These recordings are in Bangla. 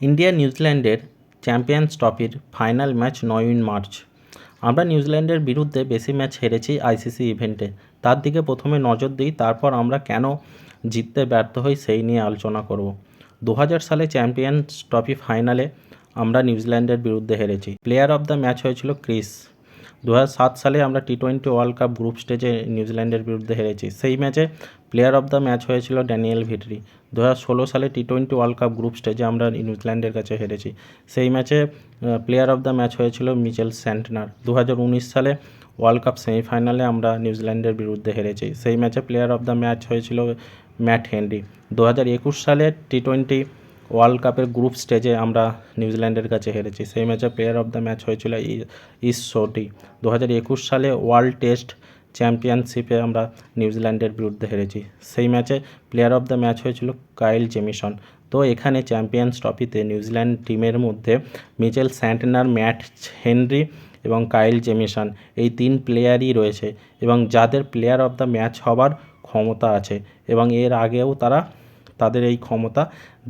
ইন্ডিয়া নিউজিল্যান্ডের চ্যাম্পিয়ন্স ট্রফির ফাইনাল ম্যাচ 9 মার্চ। আমরা নিউজিল্যান্ডের বিরুদ্ধে বেশি ম্যাচ হেরেছি আইসিসি ইভেন্টে। তার দিকে প্রথমে নজর দিই, তারপর আমরা কেন জিততে ব্যর্থ হই সেই নিয়ে আলোচনা করব। 2000 সালে চ্যাম্পিয়ন্স ট্রফি ফাইনালে আমরা নিউজিল্যান্ডের বিরুদ্ধে হেরেছি। প্লেয়ার অফ দ্য ম্যাচ হয়েছিল ক্রিস। 2007 সালে আমরা টি20 ওয়ার্ল্ড কাপ গ্রুপ স্টেজে নিউজিল্যান্ডের বিরুদ্ধে হেরেছি। সেই ম্যাচে প্লেয়ার অফ দ্য ম্যাচ হয়েছিল ড্যানিয়েল ভিটরি। 2016 সালে টি20 ওয়ার্ল্ড কাপ গ্রুপ স্টেজে আমরা নিউজিল্যান্ডের কাছে হেরেছি। সেই ম্যাচে প্লেয়ার অফ দ্য ম্যাচ হয়েছিল মিচেল স্যান্টনার। 2019 সালে ওয়ার্ল্ড কাপ সেমিফাইনালে আমরা নিউজিল্যান্ডের বিরুদ্ধে হেরেছি। সেই ম্যাচে প্লেয়ার অফ দ্য ম্যাচ হয়েছিল ম্যাট হেনরি। 2021 সালে টি20 ওয়ার্ল্ড কাপের গ্রুপ স্টেজে আমরা নিউজিল্যান্ডের কাছে হেরেছি। সেই ম্যাচে প্লেয়ার অফ দ্য ম্যাচ হয়েছিল ইস সোটি। 2021 সালে ওয়ার্ল্ড টেস্ট চ্যাম্পিয়নশিপে আমরা নিউজিল্যান্ডের বিরুদ্ধে হেরেছি। সেই ম্যাচে প্লেয়ার অফ দ্য ম্যাচ হয়েছিল কাইল জেমিসন। তো এখানে চ্যাম্পিয়ন্স ট্রফিতে নিউজিল্যান্ড টিমের মধ্যে মিচেল স্যান্টনার, ম্যাট হেনরি এবং কাইল জেমিসন এই 3 প্লেয়ারই রয়েছে এবং যাদের প্লেয়ার অফ দ্য ম্যাচ হবার ক্ষমতা আছে এবং এর আগেও তারা তাদের এই ক্ষমতা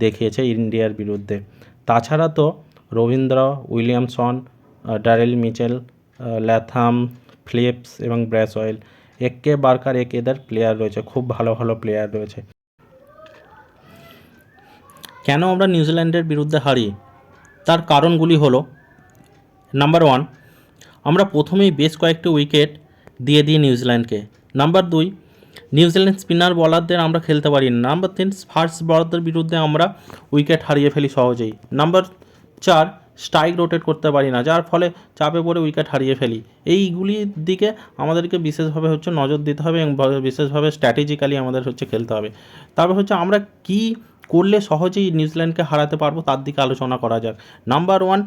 দেখিয়েছে ইন্ডিয়ার বিরুদ্ধে। তাছাড়া তো Ravindra, Williamson, Daryl Mitchell, Latham, Phillips এবং ব্রেসওয়েল, একে বার্কার এদের প্লেয়ার রয়েছে, খুব ভালো ভালো প্লেয়ার রয়েছে। কেন আমরা নিউজিল্যান্ডের বিরুদ্ধে হারি তার কারণগুলি হলো, নাম্বার 1, আমরা প্রথমেই বেশ কয়েকটি উইকেট দিয়ে দিই নিউজিল্যান্ডকে। নাম্বার 2, নিউজিল্যান্ড স্পিনার বলারদের আমরা খেলতে পারি না। নাম্বার 3, ফাস্ট বলারদের বিরুদ্ধে আমরা উইকেট হারিয়ে ফেলি সহজেই। নাম্বার 4, স্ট্রাইক রোটেট করতে পারি না, যার ফলে চাপে পড়ে উইকেট হারিয়ে ফেলি। এইগুলির দিকে আমাদেরকে বিশেষভাবে নজর দিতে হবে এবং বিশেষভাবে স্ট্র্যাটেজিক্যালি আমাদের খেলতে হবে। তারপর আমরা কি করলে সহজেই নিউজিল্যান্ডকে হারাতে পারবো তার দিকে আলোচনা করা যাক। নাম্বার 1,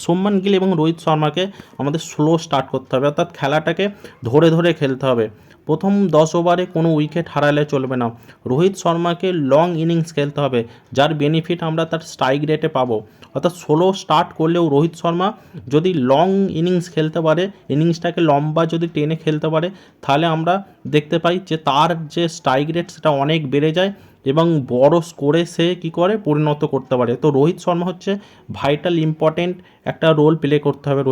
শুভমান গিল এবং রোহিত শর্মাকে আমাদের স্লো স্টার্ট করতে হবে, অর্থাৎ খেলাটাকে ধরে ধরে খেলতে হবে। প্রথম 10 ওভারে কোনো উইকেট হারালে চলবে না। রোহিত শর্মাকে লং ইনিংস খেলতে হবে, যার বেনিফিট আমরা তার স্ট্রাইক রেটে পাবো। অর্থাৎ স্লো স্টার্ট করলেও রোহিত শর্মা যদি লং ইনিংস খেলতে পারে, ইনিংসটাকে লম্বা যদি টেনে খেলতে পারে, তাহলে আমরা দেখতে পাই যে তার যে স্ট্রাইক রেট সেটা অনেক বেড়ে যায় এবং বড় স্কোরে সে কী করে পরিণত করতে পারে। তো রোহিত শর্মা ভাইটাল ইম্পর্টেন্ট একটা রোল প্লে করতে হবে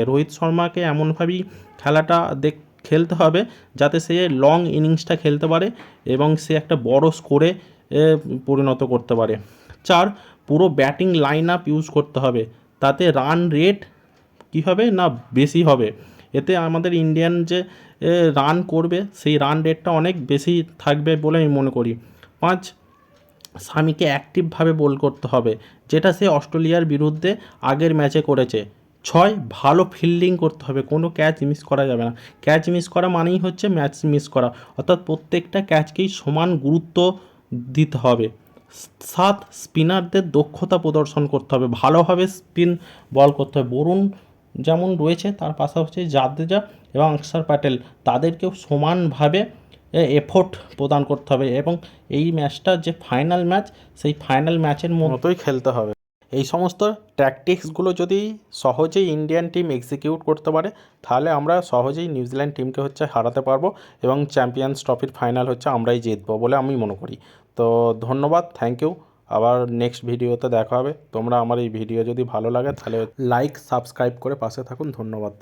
রোহিত শর্মাকে এমনভাবেই খেলাটা খেলতে হবে যাতে সে লং ইনিংসটা খেলতে পারে এবং সে একটা বড় স্কোরে পরিণত করতে পারে। 4, পুরো ব্যাটিং লাইন আপ ইউজ করতে হবে, তাতে রান রেট কী হবে না বেশি হবে। এতে আমাদের ইন্ডিয়ান যে রান করবে সেই রান রেটটা অনেক বেশি থাকবে বলে আমি মনে করি। 5, সামিকে অ্যাক্টিভভাবে বোল করতে হবে, যেটা সে অস্ট্রেলিয়ার বিরুদ্ধে আগের ম্যাচে করেছে। 6, ভালো ফিল্ডিং করতে হবে, কোনো ক্যাচ মিস করা যাবে না। ক্যাচ মিস করা মানেই ম্যাচ মিস করা, অর্থাৎ প্রত্যেকটা ক্যাচকেই সমান গুরুত্ব দিতে হবে। 7, স্পিনারদের দক্ষতা প্রদর্শন করতে হবে, ভালোভাবে স্পিন বল করতে হবে। বরুণ যেমন রয়েছে তার পাশাপাশি জাদেজা এবং অক্ষর প্যাটেল, তাদেরকেও সমানভাবে এফোর্ট প্রদান করতে হবে এবং এই ম্যাচটা যে ফাইনাল ম্যাচ, সেই ফাইনাল ম্যাচের মতোই খেলতে হবে। এই সমস্ত ট্যাকটিক্সগুলো যদি সহজেই ইন্ডিয়ান টিম এক্সিকিউট করতে পারে, তাহলে আমরা সহজেই নিউজিল্যান্ড টিমকে হারাতে পারবো এবং চ্যাম্পিয়ন্স ট্রফির ফাইনাল আমরাই জিতবো বলে আমি মনে করি। তো ধন্যবাদ, থ্যাংক ইউ। আবার নেক্সট ভিডিওতে দেখা হবে। তোমরা আমার এই ভিডিও যদি ভালো লাগে তাহলে লাইক, সাবস্ক্রাইব করে পাশে থাকুন। ধন্যবাদ।